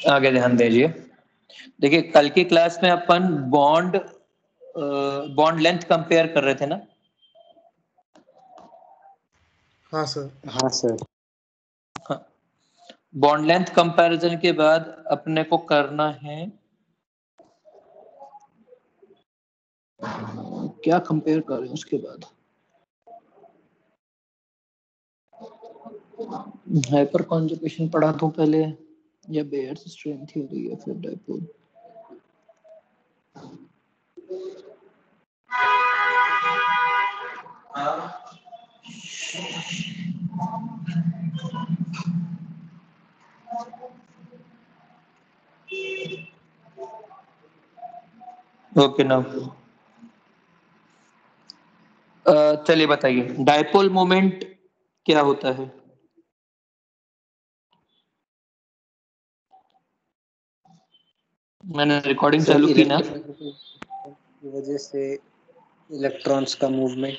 आगे ध्यान दीजिए। देखिए कल की क्लास में अपन बॉन्ड लेंथ कंपेयर कर रहे थे ना। हाँ सर। हाँ सर। हाँ, बॉन्ड लेंथ कंपैरिजन के बाद अपने को करना है क्या कंपेयर कर रहे हैं उसके बाद। हाइपर कॉन्जुगेशन पढ़ा दूं पहले या बेयर्स स्ट्रेन थ्योरी या फिर डाइपोल। ओके ना, चलिए बताइए डाइपोल मोमेंट क्या होता है। मैंने रिकॉर्डिंग सर चालू की ना। इलेक्ट्रोनेगेटिविटी की वजह से इलेक्ट्रॉन्स का movement.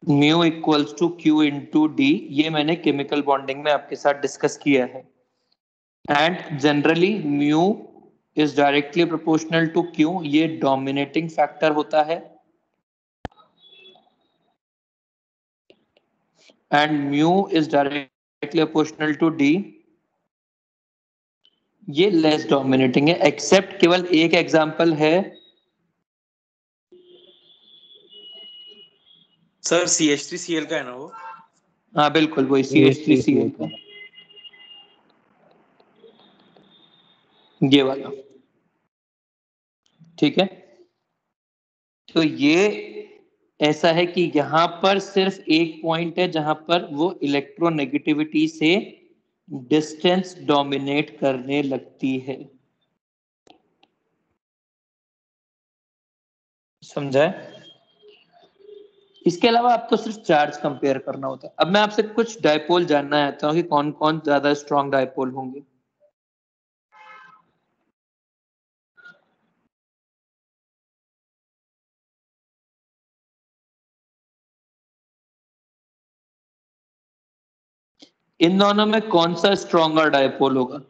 Mu equals to q into d, ये मैंने केमिकल बॉन्डिंग में आपके साथ डिस्कस किया है। And generally mu is directly proportional to q, ये डोमिनेटिंग फैक्टर होता है। And mu is directly proportional to d, ये लेस डोमिनेटिंग है। एक्सेप्ट केवल एक एग्जांपल है सर CH3Cl का है ना वो। हाँ बिल्कुल वही CH3Cl का, ये वाला। ठीक है, तो ये ऐसा है कि यहां पर सिर्फ एक पॉइंट है जहां पर वो इलेक्ट्रोनेगेटिविटी से डिस्टेंस डोमिनेट करने लगती है। समझा है? इसके अलावा आपको सिर्फ चार्ज कंपेयर करना होता है। अब मैं आपसे कुछ डायपोल जानना चाहता हूँ कि कौन कौन ज्यादा स्ट्रॉन्ग डायपोल होंगे। इन दोनों में कौन सा स्ट्रॉन्गर डायपोल होगा?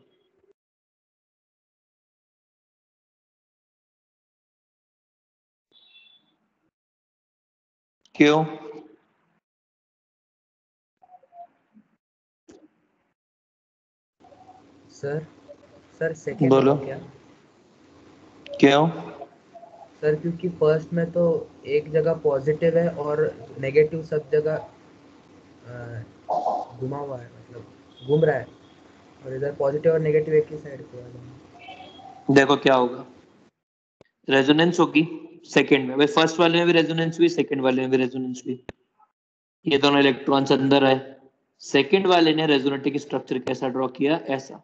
क्यों? सर सेकंड बोलो होगा क्या? क्यों? सर क्योंकि फर्स्ट में तो एक जगह पॉजिटिव है और नेगेटिव सब जगह घुमा हुआ है, मतलब घूम रहा है, और इधर पॉजिटिव और नेगेटिव एक ही साइड पे है। देखो क्या होगा, रेजोनेंस होगी सेकंड में। भाई फर्स्ट वाले में भी रेजोनेंस हुई, सेकंड वाले में भी रेजोनेंस हुई, ये दोनों इलेक्ट्रॉन्स अंदर आए। सेकंड वाले ने रेजोनेटिक स्ट्रक्चर कैसा ड्रॉ किया, ऐसा।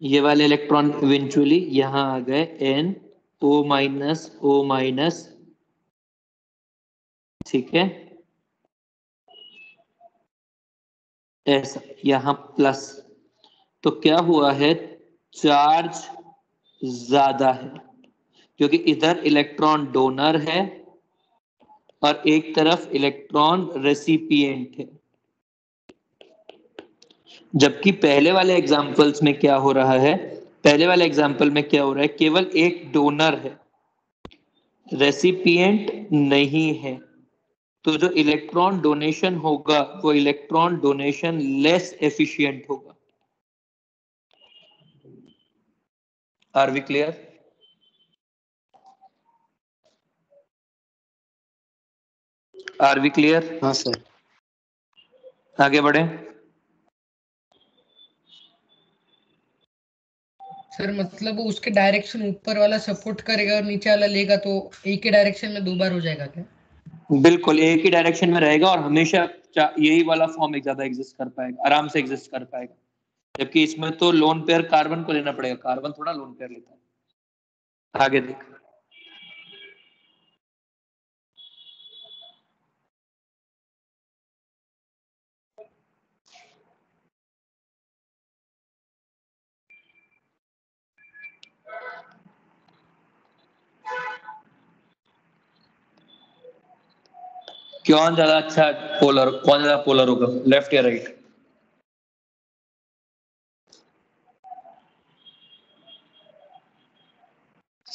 ये वाले इलेक्ट्रॉन इवेंचुअली यहां आ गए, NO- ठीक है, ऐसा यहां प्लस। तो क्या हुआ है, चार्ज ज्यादा है क्योंकि इधर इलेक्ट्रॉन डोनर है और एक तरफ इलेक्ट्रॉन रेसिपिएंट है। जबकि पहले वाले एग्जाम्पल्स में क्या हो रहा है, पहले वाले एग्जाम्पल में क्या हो रहा है, केवल एक डोनर है, रेसिपिएंट नहीं है। तो जो इलेक्ट्रॉन डोनेशन होगा वो इलेक्ट्रॉन डोनेशन लेस एफिशिएंट होगा। Are we clear? Are we clear? हाँ सर। आगे बढ़े। सर मतलब उसके डायरेक्शन ऊपर वाला सपोर्ट करेगा और नीचे वाला लेगा तो एक ही डायरेक्शन में दो बार हो जाएगा क्या? बिल्कुल एक ही डायरेक्शन में रहेगा और हमेशा यही वाला फॉर्म एक ज्यादा एग्जिस्ट कर पाएगा, आराम से एग्जिस्ट कर पाएगा। जबकि इसमें तो लोन पेयर कार्बन को लेना पड़ेगा, कार्बन थोड़ा लोन पेयर लेता है। आगे देख, कौन ज्यादा अच्छा पोलर, कौन ज्यादा पोलर होगा, लेफ्ट या राइट?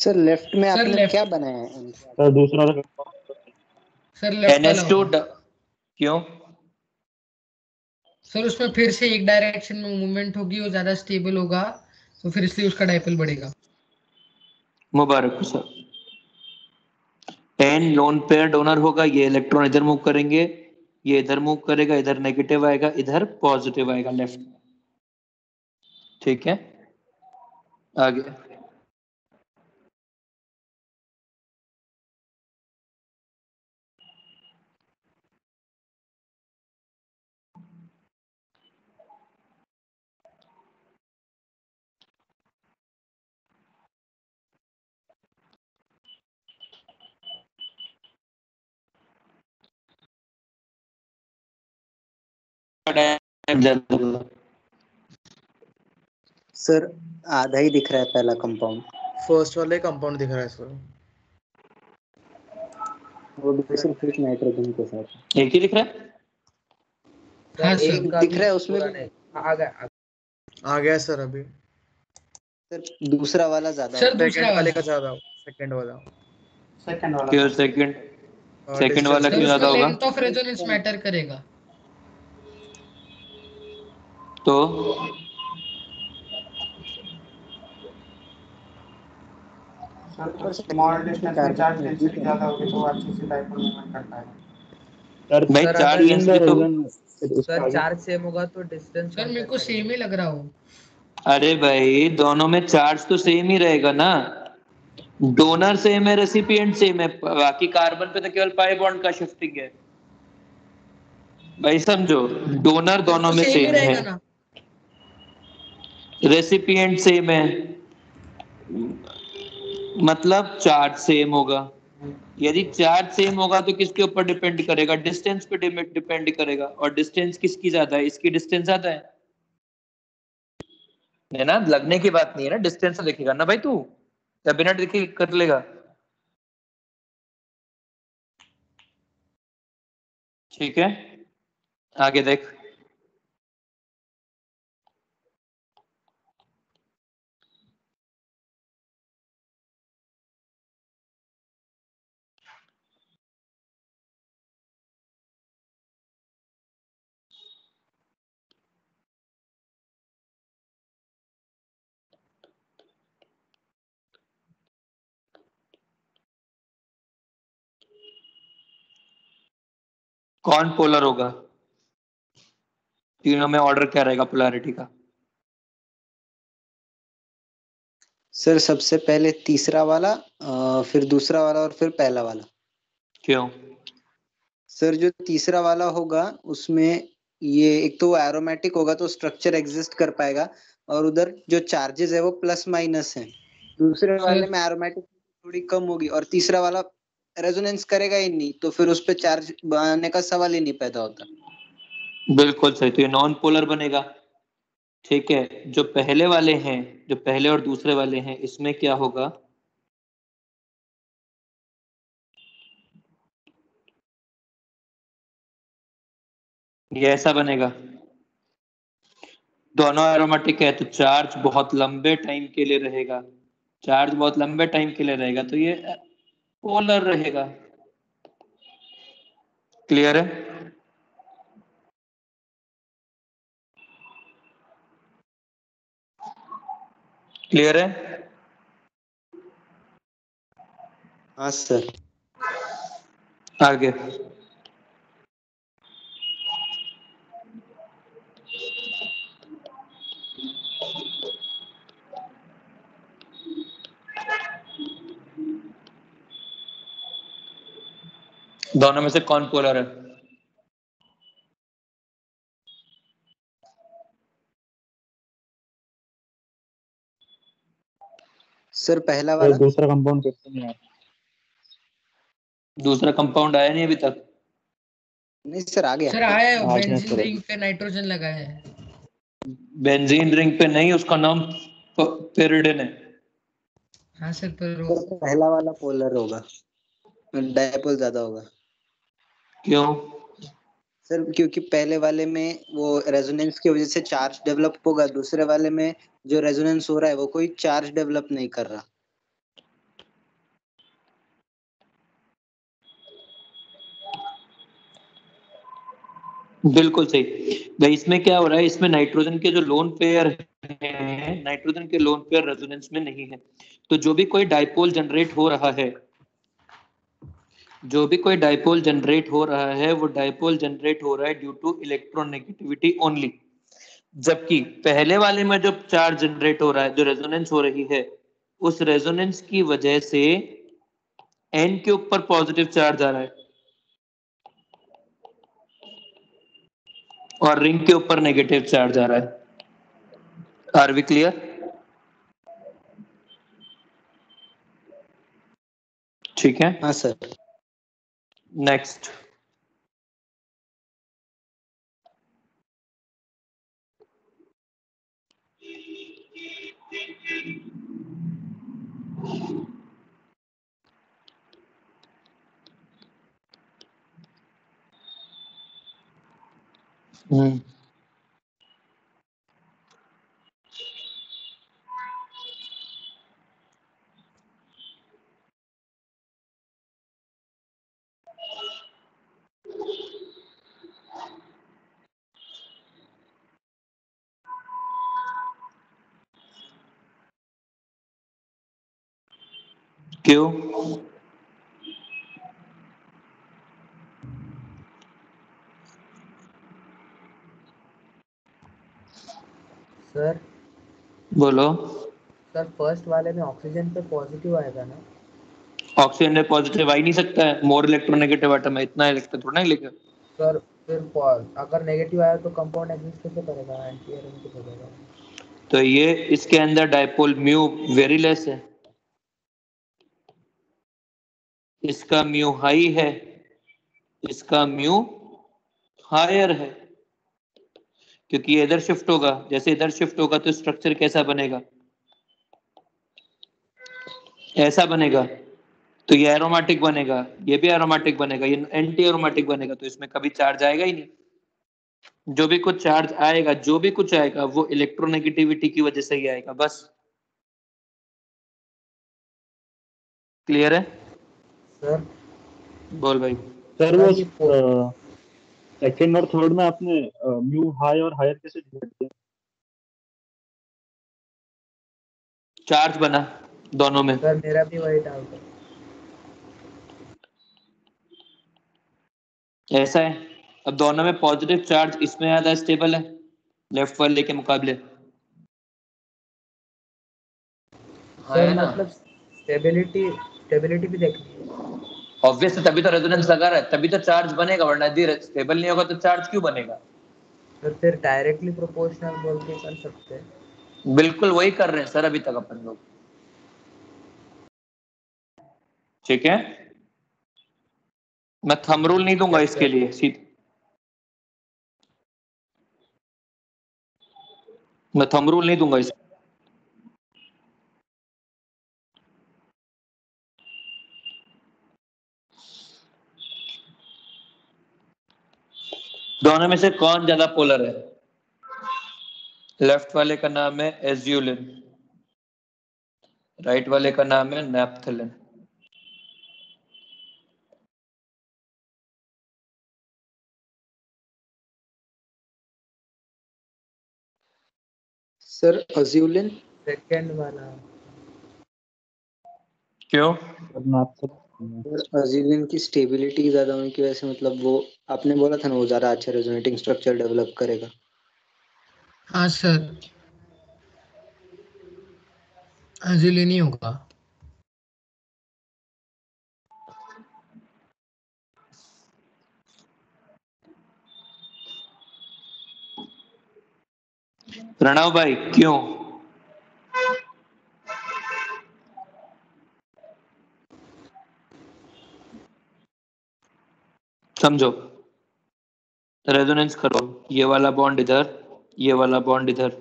सर लेफ्ट में सर आपने लेफ्ट क्या बनाया है? सर दूसरा सर लेफ्ट वाला NH2 होगा। क्यों? सर उसमें फिर से एक डायरेक्शन में मूवमेंट होगी, वो ज्यादा स्टेबल होगा, तो फिर इसलिए उसका डाइपोल बढ़ेगा। मुबारक हो sir. N lone pair donor होगा, ये इलेक्ट्रॉन इधर मूव करेंगे, ये इधर मूव करेगा, इधर नेगेटिव आएगा, इधर पॉजिटिव आएगा लेफ्ट में। ठीक है, आगे। सर आधा ही दिख रहा है पहला कंपाउंड, फर्स्ट वाले कंपाउंड दिख रहा है सर। वो भी सिर्फ एक नाइट्रोजन के साथ। एक ही दिख रहा है? हाँ सर सर। एक का दिख भी रहा है उसमें पूरा भी। नहीं आ गया। आ गया सर अभी। सर दूसरा वाला ज्यादा सर होगा। दूसरा सेकंड वाले वाला, का ज्यादा, सेकंड वाला क्यों सेकंड? सेकंड वाला डिस्टेंस सर क्यों उसमें ज्यादा होगा? लेंथ ऑफ रेजोनेंस मैटर करेगा। तो ऊपर से कार्बन मजबूत है ना। भाई सर चार्ज अगर लेंस भी तो। सर चार्ज सेम होगा तो डिस्टेंस सर मेरे को सेम ही लग रहा हो। अरे भाई दोनों में चार्ज तो सेम ही रहेगा ना। डोनर सेम है, रेसिपिएंट सेम है, बाकी कार्बन पे तो केवल पाई बॉन्ड का शिफ्टिंग है। भाई समझो, डोनर फिर दोनों तो में सेम ही सेम है, रहेगा ना। रेसिपिएंट सेम है, मतलब चार्ज सेम होगा। यदि चार्ज सेम होगा तो किसके ऊपर डिपेंड करेगा? डिस्टेंस पे डिपेंड करेगा, और डिस्टेंस किसकी ज्यादा है? इसकी डिस्टेंस ज्यादा है ना। लगने की बात नहीं है ना, डिस्टेंस से देखेगा ना भाई तू, या बिना देखे कर लेगा? ठीक है, आगे देख। कौन पोलर होगा? तीनों में ऑर्डर क्या रहेगा पोलैरिटी का? सर सबसे पहले तीसरा वाला, फिर दूसरा वाला और फिर पहला वाला। क्यों? सर जो तीसरा वाला होगा उसमें ये एक तो एरोमेटिक होगा तो स्ट्रक्चर एग्जिस्ट कर पाएगा, और उधर जो चार्जेस है वो प्लस माइनस है। दूसरे वाले सर में एरोमेटिक थोड़ी कम होगी, और तीसरा वाला रेजोनेंस करेगा ही नहीं, तो फिर उस पे चार्ज बनाने का सवाल ही नहीं पैदा होता। बिल्कुल सही, तो ये नॉन पोलर बनेगा। ठीक है, जो पहले वाले हैं, जो पहले और दूसरे वाले हैं, इसमें क्या होगा? ये ऐसा बनेगा, दोनों एरोमेटिक है तो चार्ज बहुत लंबे टाइम के लिए रहेगा, चार्ज बहुत लंबे टाइम के लिए रहेगा, तो ये पोलर रहेगा। क्लियर है? क्लियर है? हाँ सर। आगे। दोनों में से कौन पोलर है? सर पहला वाला। दूसरा कंपाउंड कैसे नहीं आया? दूसरा कंपाउंड आया नहीं अभी तक। नहीं सर आ गया। सर आया है, आ गया बेंजीन सर। रिंग पे नाइट्रोजन लगाया है। बेंजीन रिंग पे नहीं, उसका नाम पेरिडिन है। हाँ सर, पर सर पहला वाला पोलर होगा, डायपोल ज्यादा होगा। क्यों? सर क्योंकि पहले वाले में वो रेजोनेंस की वजह से चार्ज डेवलप होगा, दूसरे वाले में जो रेजोनेंस हो रहा है वो कोई चार्ज डेवलप नहीं कर रहा। बिल्कुल सही भाई। इसमें क्या हो रहा है, इसमें नाइट्रोजन के जो लोन पेयर है, नाइट्रोजन के लोन पेयर रेजोनेंस में नहीं है। तो जो भी कोई डाइपोल जनरेट हो रहा है, जो भी कोई डाइपोल जनरेट हो रहा है, वो डाइपोल जनरेट हो रहा है ड्यू टू इलेक्ट्रोनेगेटिविटी ओनली। जबकि पहले वाले में जो चार्ज जनरेट हो रहा है, जो रेजोनेंस हो रही है, उस रेजोनेंस की वजह से एन के ऊपर पॉजिटिव चार्ज आ रहा है और रिंग के ऊपर नेगेटिव चार्ज आ रहा है। Are we clear? ठीक है, हाँ सर। नेक्स्ट। क्यों? सर बोलो। सर फर्स्ट वाले में ऑक्सीजन पे पॉजिटिव आएगा ना? ऑक्सीजन में पॉजिटिव आ ही नहीं सकता है, मोर इलेक्ट्रोनेगेटिव एटम है, इतना इलेक्ट्रॉन थोड़ा ही लेगा। सर फिर अगर नेगेटिव आया तो कंपाउंड एग्जिस्ट कैसे करेगा? एंटी एरोमेटिक हो जाएगा। तो ये इसके अंदर डाइपोल म्यू वेरी लेस है, इसका म्यू हाई है, इसका म्यू हायर है, क्योंकि ये इधर शिफ्ट होगा। जैसे इधर शिफ्ट होगा तो स्ट्रक्चर कैसा बनेगा? ऐसा बनेगा। तो ये एरोमेटिक बनेगा, ये भी एरोमेटिक बनेगा, ये एंटी एरोमेटिक बनेगा। तो इसमें कभी चार्ज आएगा ही नहीं। जो भी कुछ चार्ज आएगा, जो भी कुछ आएगा, वो इलेक्ट्रोनेगेटिविटी की वजह से ही आएगा, बस। क्लियर है? सर बोल भाई। सर सर वो ये सेकंड और थर्ड में आपने म्यू हाई और हायर कैसे डिसाइड किया? चार्ज बना दोनों में। सर मेरा भी वही डाउट है। ऐसा है, अब दोनों में पॉजिटिव चार्ज इसमें ज्यादा स्टेबल है लेफ्ट वाले के मुकाबले। सर मतलब स्टेबिलिटी स्टेबिलिटी भी देखनी है। ऑब्वियसली, तभी तो रेजोनेंस लगा रहा है, तभी तो चार्ज बनेगा, वरना यदि स्टेबल नहीं होगा तो चार्ज क्यों बनेगा? सर फिर डायरेक्टली प्रोपोर्शनल बोल के कर सकते हैं। बिल्कुल वही कर रहे हैं सर अभी तक अपन लोग। ठीक है, मैं थंब रूल नहीं दूंगा इसके लिए, सीधे मैं थंब रूल नहीं दूंगा इसके। दोनों में से कौन ज्यादा पोलर है? लेफ्ट वाले का नाम है एज्यूलिन, राइट वाले का नाम है नैप्थेलिन। सर अज्यूलिन। सेकंड वाला। क्यों? अज्यूलिन की स्टेबिलिटी ज्यादा होने की वजह से, मतलब वो आपने बोला था ना, वो ज्यादा अच्छा रेजोनेटिंग स्ट्रक्चर डेवलप करेगा। हाँ सर, अजुलिन ही होगा। प्रणव भाई क्यों? समझो, रेजोनेंस करो, ये वाला बॉन्ड इधर, ये वाला बॉन्ड इधर।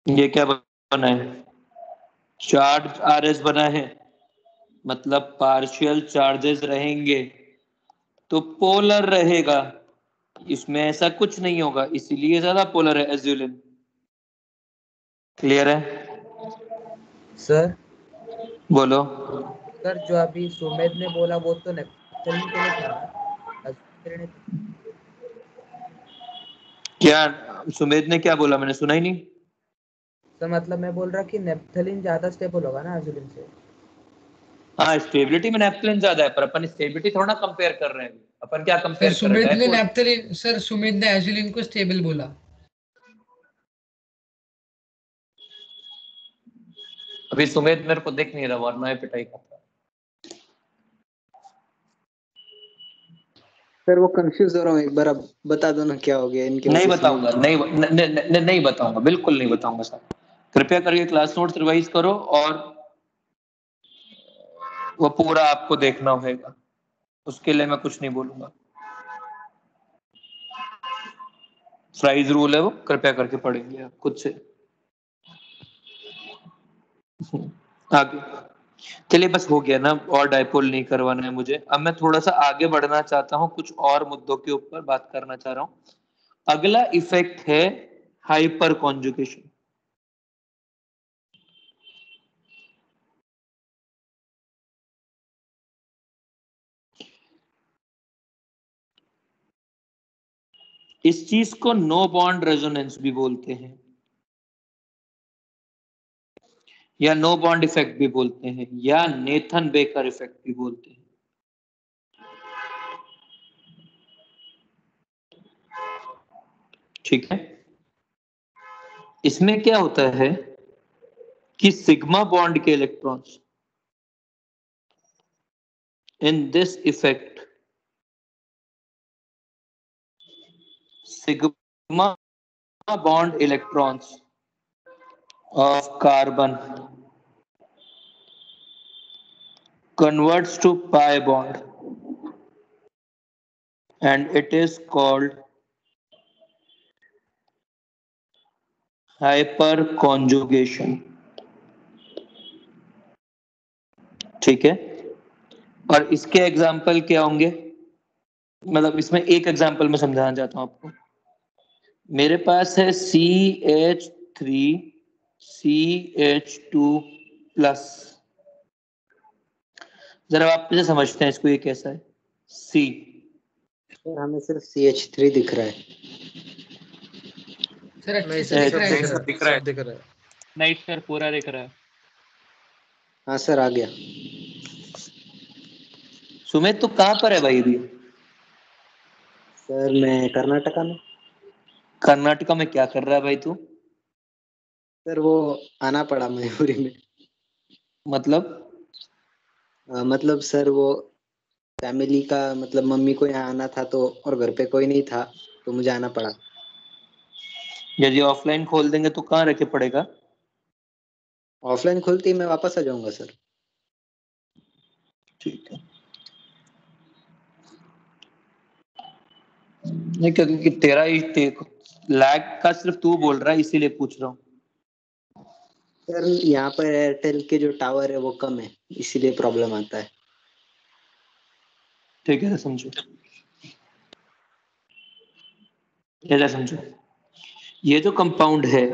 ये क्या बना है? चार्ज आरएस बना है, मतलब पार्शियल चार्जेस रहेंगे तो पोलर रहेगा। इसमें ऐसा कुछ नहीं होगा, इसीलिए ज्यादा पोलर है एज्यूलिन। क्लियर है? सर बोलो। सर जो अभी सुमेध ने बोला वो तो नेप्थलीन के लिए था ना, अजून ने क्या सुमेध ने क्या बोला, मैंने सुना ही नहीं। सर मतलब मैं बोल रहा कि नेप्थलीन ज्यादा स्टेबल होगा ना अजूलिन से। हाँ, स्टेबिलिटी में नेप्थलीन ज्यादा है, पर अपन स्टेबिलिटी थोड़ा ना कंपेयर कर रहे हैं। अपन क्या सर कंपेयर कर रहे सुमेध ने हैं? नैप्थलीन, सर सुमेध ने एजुलिन को स्टेबल बोला। अभी सुमेध मेरे को देख नहीं रहा, वरना ये पिटाई करता। सर वो कंफ्यूज हो रहा हूँ, एक बार आप बता दो ना क्या हो गया इनके नहीं वजह से बताऊंगा, नहीं बताऊंगा, बिल्कुल नहीं बताऊंगा सर। कृपया करके क्लास नोट्स रिवाइज करो और वो पूरा आपको देखना होगा, उसके लिए मैं कुछ नहीं बोलूंगा। फ्राइज रूल है वो, कृपया करके पढ़ेंगे आप खुद से। आगे चलिए, बस हो गया ना, और डायपोल नहीं करवाना है मुझे। अब मैं थोड़ा सा आगे बढ़ना चाहता हूँ, कुछ और मुद्दों के ऊपर बात करना चाह रहा हूँ। अगला इफेक्ट है हाइपर कॉन्जुगेशन। इस चीज को नो बॉन्ड रेजोनेंस भी बोलते हैं, या नो बॉन्ड इफेक्ट भी बोलते हैं, या नेथन बेकर इफेक्ट भी बोलते हैं। ठीक है, इसमें क्या होता है कि सिग्मा बॉन्ड के electrons in this effect, sigma bond electrons of carbon converts to pi bond, and it is called hyperconjugation। ठीक है, और इसके एग्जाम्पल क्या होंगे? मतलब इसमें एक एग्जाम्पल में समझाना चाहता हूं आपको। मेरे पास है CH3CH2 प्लस। जरा आप मुझे समझते हैं इसको, ये कैसा है? C सर हमें सिर्फ CH3 दिख रहा है। सर अच्छे नहीं से सर, दिख सब रहा है दिख सर। रहा है, दिख रहा है। सब दिख रहा है। नहीं सर, पूरा दिख रहा है। हाँ सर आ गया। सुमित तू कहाँ पर है भाई अभी? सर मैं कर्नाटका में। कर्नाटका में क्या कर रहा है भाई तू? सर वो आना पड़ा मयूरी में। मतलब मतलब सर वो फैमिली का, मतलब मम्मी को यहाँ आना था तो, और घर पे कोई नहीं था तो मुझे आना पड़ा। यदि ऑफलाइन खोल देंगे तो कहाँ रखे पड़ेगा? ऑफलाइन खुलती मैं वापस आ जाऊंगा सर। ठीक है, नहीं क्योंकि तेरा ही लैग का सिर्फ तू बोल रहा है, इसीलिए पूछ रहा हूँ। सर यहाँ पर एयरटेल के जो टावर है वो कम है, इसीलिए प्रॉब्लम आता है। ठीक है, समझो, ऐसा समझो। ये जो कंपाउंड है,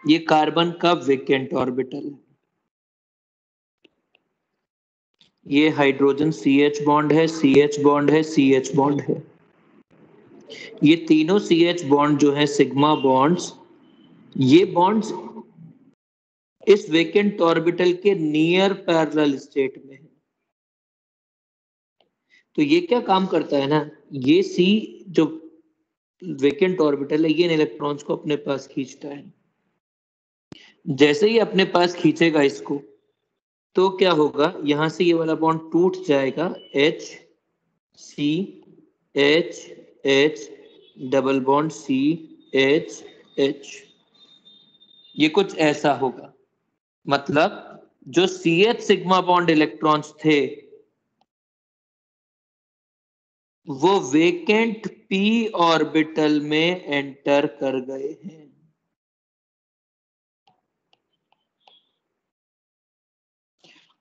ये कार्बन का वेकेंट ऑर्बिटल है। ये हाइड्रोजन CH बॉन्ड है, CH बॉन्ड है, CH बॉन्ड है। ये तीनों CH बॉन्ड जो है सिग्मा बॉन्ड्स, ये बॉन्ड्स इस वेकेंट ऑर्बिटल के नियर पैरेलल स्टेट में है। तो ये क्या काम करता है ना, ये C जो वेकेंट ऑर्बिटल है, ये इन इलेक्ट्रॉन्स को अपने पास खींचता है। जैसे ही अपने पास खींचेगा इसको, तो क्या होगा, यहां से ये वाला बॉन्ड टूट जाएगा, H C H H double bond C H H, ये कुछ ऐसा होगा। मतलब जो CH सिग्मा बॉन्ड इलेक्ट्रॉन्स थे वो वेकेंट p ऑर्बिटल में एंटर कर गए हैं।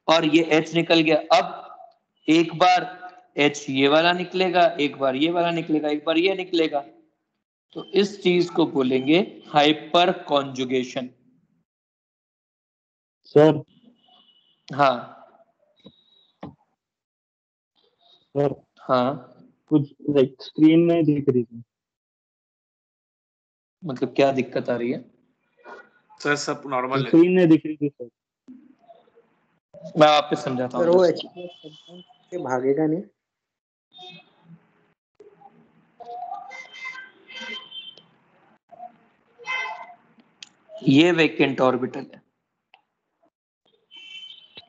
और ये H निकल गया। अब एक बार H ये वाला निकलेगा, एक बार ये वाला निकलेगा, एक बार ये निकलेगा। तो इस चीज को बोलेंगे हाइपर कॉन्जुगेशन। सर हाँ सर हाँ, कुछ लाइक स्क्रीन नहीं दिख रही थी। मतलब क्या दिक्कत आ रही है? सर सब नॉर्मल है। स्क्रीन नहीं दिख रही थी सर। मैं आपको समझाता सर हूँ। वो HPS कंपाउंड से भागेगा नहीं। ये वेकेंट ऑर्बिटल है,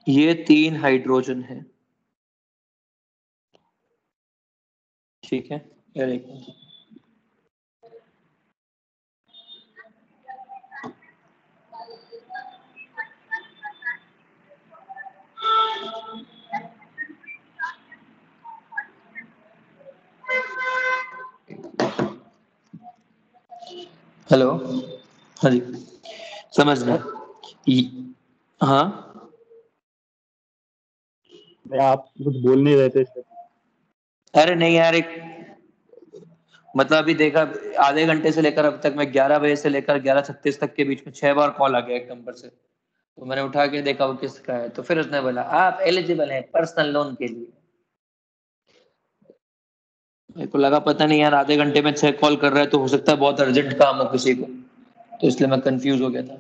ये 3 हाइड्रोजन है, ठीक है। यार एक मिनट। हेलो, हाँ जी, समझना। हाँ, आप कुछ बोल नहीं रहे थे सर। अरे नहीं यार, एक मतलब अभी देखा, आधे घंटे से लेकर अब तक मैं 11 बजे से लेकर 11:36 तक के बीच में 6 बार कॉल आ गया एक नंबर से। तो मैंने उठा के देखा वो किसका है, तो फिर उसने बोला आप एलिजिबल हैं पर्सनल लोन के लिए। मेरे को लगा पता नहीं यार, आधे घंटे में 6 कॉल कर रहा है तो हो सकता है बहुत अर्जेंट काम हो किसी को, तो इसलिए मैं कंफ्यूज हो गया था।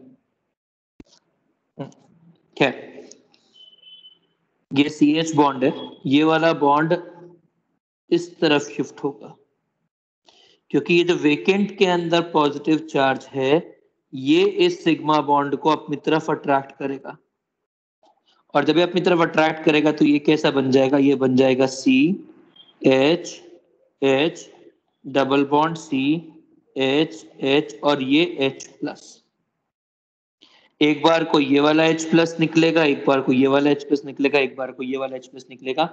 खैर, ये CH बॉन्ड है, ये वाला बॉन्ड इस तरफ शिफ्ट होगा, क्योंकि ये जो वेकेंट के अंदर पॉजिटिव चार्ज है ये इस सिग्मा बॉन्ड को अपनी तरफ अट्रैक्ट करेगा, और जब ये अपनी तरफ अट्रैक्ट करेगा तो ये कैसा बन जाएगा, ये बन जाएगा CH डबल बॉन्ड CH और ये H+। एक बार को ये वाला H+ निकलेगा, एक बार को ये वाला H+ निकलेगा, एक बार को ये वाला H+ निकलेगा,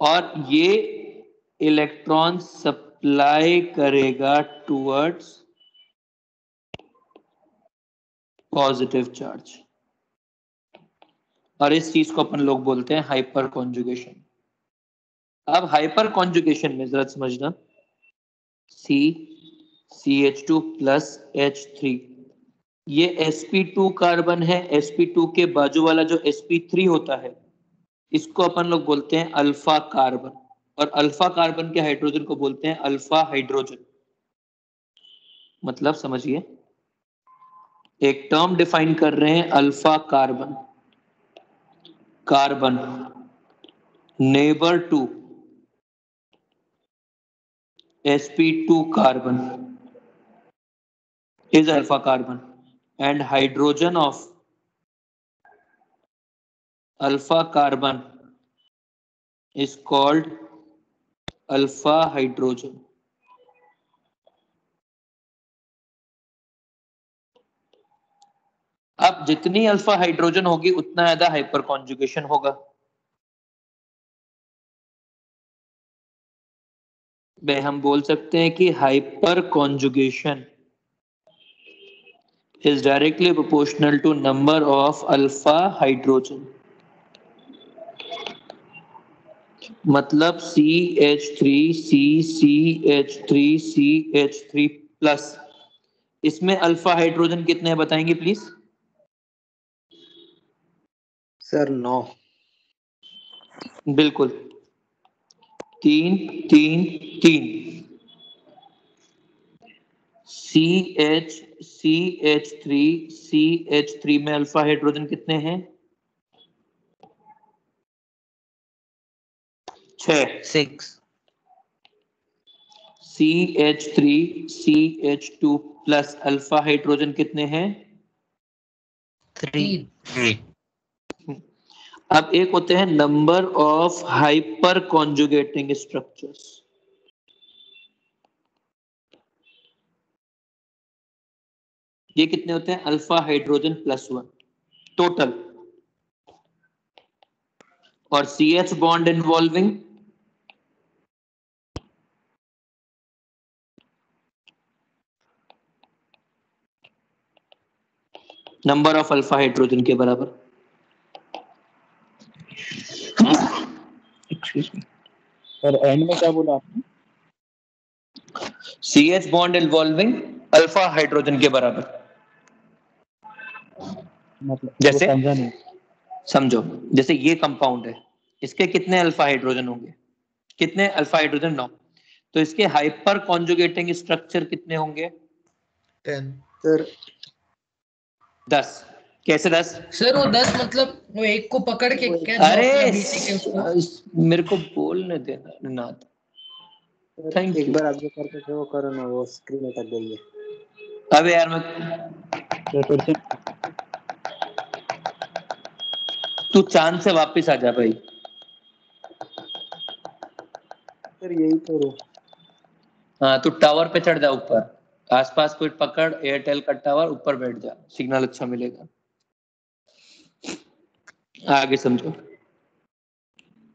और ये इलेक्ट्रॉन सप्लाई करेगा टुवर्ड्स पॉजिटिव चार्ज, और इस चीज को अपन लोग बोलते हैं हाइपर कॉन्जुगेशन। अब हाइपर कॉन्जुगेशन में जरा समझना, CH2 प्लस H3, ये sp2 कार्बन है, sp2 के बाजू वाला जो sp3 होता है इसको अपन लोग बोलते हैं अल्फा कार्बन, और अल्फा कार्बन के हाइड्रोजन को बोलते हैं अल्फा हाइड्रोजन। मतलब समझिए, एक टर्म डिफाइन कर रहे हैं alpha carbon, carbon neighbour to sp2 carbon is alpha carbon, and hydrogen of alpha carbon is called alpha hydrogen. अब जितनी अल्फा हाइड्रोजन होगी उतना ज्यादा हाइपर कॉन्जुगेशन होगा। भाई हम बोल सकते हैं कि hyper conjugation is directly proportional to number of alpha hydrogen। मतलब CH3CCH3CH3 प्लस, इसमें अल्फा हाइड्रोजन कितने हैं बताएंगे प्लीज? सर 9। बिल्कुल, 3 3 3। CH3 में अल्फा हाइड्रोजन कितने हैं? 6। CH3CH2 प्लस अल्फा हाइड्रोजन कितने हैं? 3। अब एक होते हैं number of hyper conjugating structures, ये कितने होते हैं? अल्फा हाइड्रोजन +1 टोटल, और CH bond involving number of alpha hydrogen के बराबर। सर एंड में क्या बोला आपने? CH bond involving alpha hydrogen के बराबर। मतलब वो जैसे समझा नहीं। समझो, जैसे ये कंपाउंड है, इसके कितने अल्फा हाइड्रोजन होंगे? कितने अल्फा हाइड्रोजन? 9। तो इसके हाइपर कॉन्जुगेटिंग स्ट्रक्चर कितने होंगे? 10। सर 10। कैसे 10? सर वो 10 मतलब वो एक को पकड़ के क्या जो अरे अपना बीसी के उसको मेरे को बोलने देना नाथ। सर थैंक एक यू। बार आप जो करते थे वो करो ना, वो स्क्रीन अटक गई है। अबे यार मैं, तो फिर से तू चांद से वापस आ जा भाई। सर यही करो। हाँ, तू टावर पे चढ़ जा ऊपर, आसपास कोई पकड़, एयरटेल का टावर, ऊपर बैठ जा, सिग्नल अच्छा मिलेगा। आगे समझो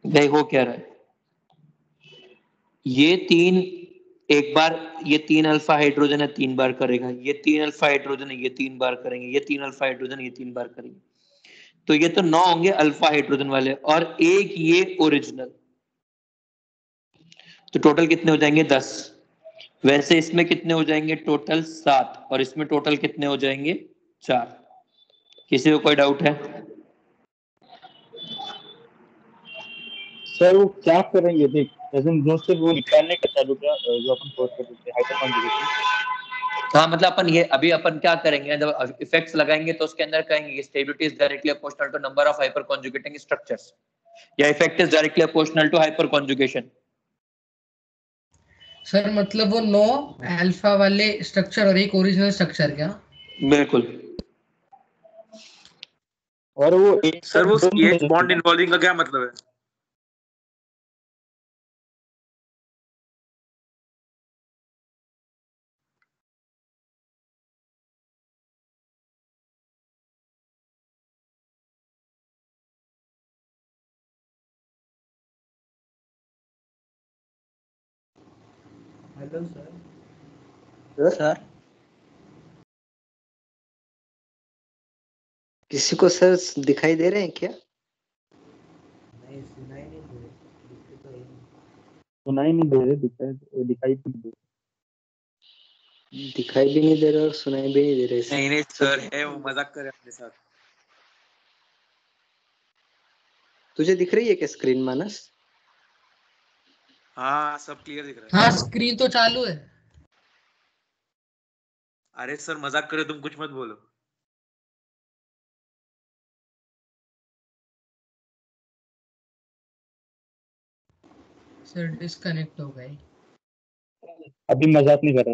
भाई हो क्या रहा है। ये तीन, एक बार ये 3 अल्फा हाइड्रोजन है, 3 बार करेगा। ये 3 अल्फा हाइड्रोजन है, ये 3 बार करेंगे। ये 3 अल्फा हाइड्रोजन, ये 3 बार करेंगे। तो ये तो 9 होंगे अल्फा हाइड्रोजन वाले, और एक ये ओरिजिनल। तो टोटल कितने हो जाएंगे? 10। वैसे इसमें कितने हो जाएंगे? टोटल 7। और इसमें टोटल कितने हो जाएंगे? 4। किसी को कोई डाउट है? सर वो क्या करेंगे देख, ऐसे जो से वो निकालने का चालू किया जो अपन कोर्स करते थे हाइपर कॉन्जुगेशन। हाँ, मतलब अपन ये अभी अपन क्या करेंगे, जब इफेक्ट्स लगाएंगे तो उसके अंदर कहेंगे stability is directly proportional to number of hyper conjugating structures, या effect is directly proportional to hyper conjugation. Sir मतलब वो 9 अल्फा वाले स्ट्रक्चर और एक ओरिजिनल स्ट्रक्चर क्या? बिल्कुल। और वो एक सर वो दो CH बॉन्ड इन्वॉल्विंग का क्या मतलब है? Hello sir. सर किसी को सर दिखाई दे रहे हैं क्या? नहीं सुनाई नहीं दे दिखते तो है नहीं। सुनाई नहीं दे रहे, दिखाई भी नहीं दे दिखाई भी नहीं दे रहे और सुनाई भी नहीं दे रहे। नहीं नहीं सर है, वो मजाक कर रहे हैं अपने साथ। तुझे दिख रही है क्या स्क्रीन मानस? हाँ सब क्लियर दिख रहा है। हाँ स्क्रीन तो चालू है। अरे सर मजाक कर रहे हो, तुम कुछ मत बोलो। सर डिस्कनेक्ट हो गए। अभी मजाक नहीं कर रहा।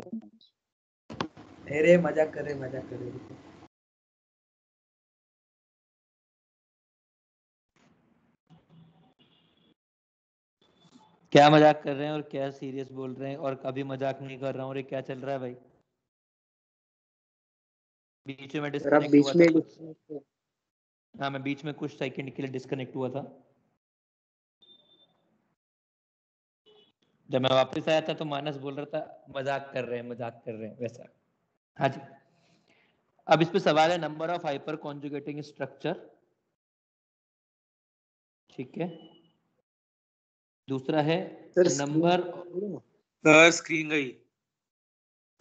अरे मजाक कर रहे मजाक कर रहे। क्या मजाक कर रहे हैं और क्या सीरियस बोल रहे हैं, और कभी मजाक नहीं कर रहा हूँ, और ये क्या चल रहा है भाई? बीच में सर आप डिस्कनेक्ट बीच हुआ था में कुछ। हाँ, मैं बीच में कुछ सेकंड के लिए डिस्कनेक्ट हुआ था। जब मैं वापस आया था तो मानस बोल रहा था मजाक कर रहे हैं, मजाक कर रहे हैं, वैसा। हाँ जी। अब इस पे सवाल है number of hyper conjugating structure, ठीक है। दूसरा है सर नंबर। सर स्क्रीन गई।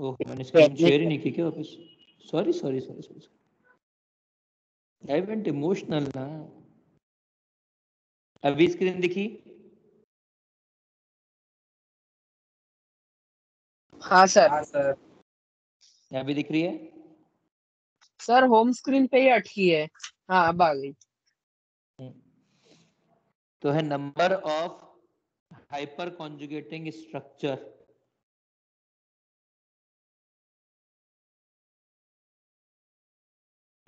ओह, मैंने स्क्रीन शेयर ही नहीं की क्या वापस? Sorry sorry sorry sorry, I went emotional ना। अभी स्क्रीन दिखी? हाँ सर। हाँ सर। अभी दिख रही है? सर होम स्क्रीन पे ही अटकी है। हाँ अब आ गई। तो है number of hyper conjugating structure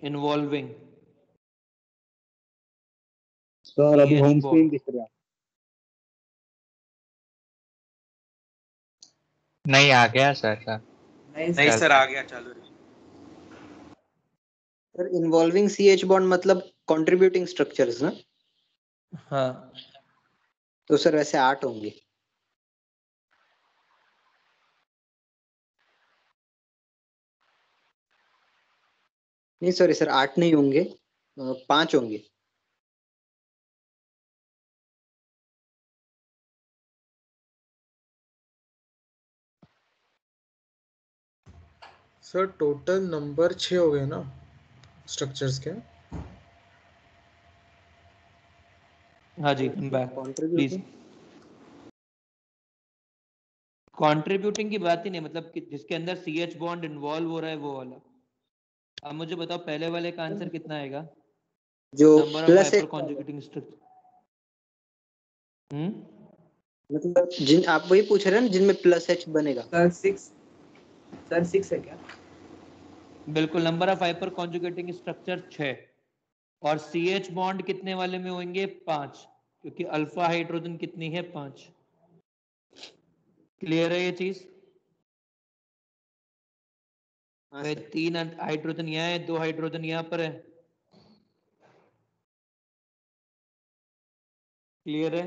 involving sir अभी CH होम स्क्रीन बॉन्ड। दिख रहा है। नहीं आ गया सर। नहीं सर आ गया, चालू है। सर इन्वॉल्विंग CH बॉन्ड मतलब कंट्रीब्यूटिंग स्ट्रक्चर्स ना? हाँ, तो सर वैसे 8 होंगे। नहीं सॉरी सर 8 नहीं होंगे, 5 होंगे। सर टोटल नंबर 6 हो गए ना स्ट्रक्चर्स के? हाँ जी, बैक प्लीज। कंट्रीब्यूटिंग की बात ही नहीं, मतलब कि जिसके अंदर CH बॉन्ड इन्वॉल्व हो रहा है वो वाला। अब मुझे बताओ पहले वाले का आंसर कितना आएगा? जो number of plus hyper conjugating structure. मतलब जिन आप वही पूछ रहे हैं ना जिनमें प्लस H बनेगा। सर 6 है क्या? बिल्कुल, number of hyper conjugating structure 6 और CH बॉन्ड कितने वाले में होंगे? 5, क्योंकि अल्फा हाइड्रोजन कितनी है? 5। क्लियर है ये चीज? हाँ भाई सर। 3 हाइड्रोजन यहाँ है, 2 हाइड्रोजन यहाँ पर है। क्लियर है?